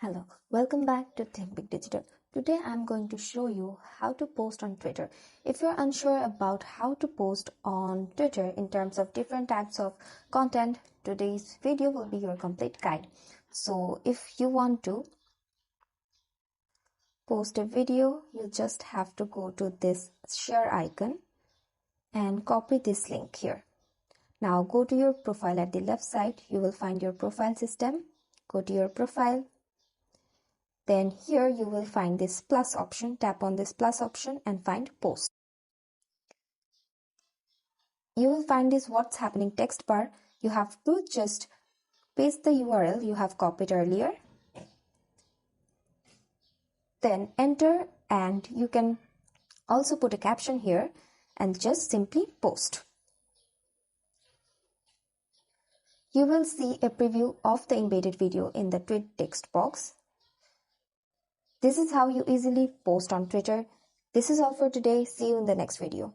Hello, welcome back to Think Big Digital. Today I'm going to show you how to post on Twitter. If you're unsure about how to post on Twitter in terms of different types of content, today's video will be your complete guide. So if you want to post a video, you just have to go to this share icon and copy this link here. Now go to your profile at the left side. You will find your profile system. Go to your profile. Then here you will find this plus option. Tap on this plus option and find post. You will find this what's happening text bar. You have to just paste the URL you have copied earlier. Then enter, and you can also put a caption here and just simply post. You will see a preview of the embedded video in the tweet text box. This is how you easily post on Twitter. This is all for today. See you in the next video.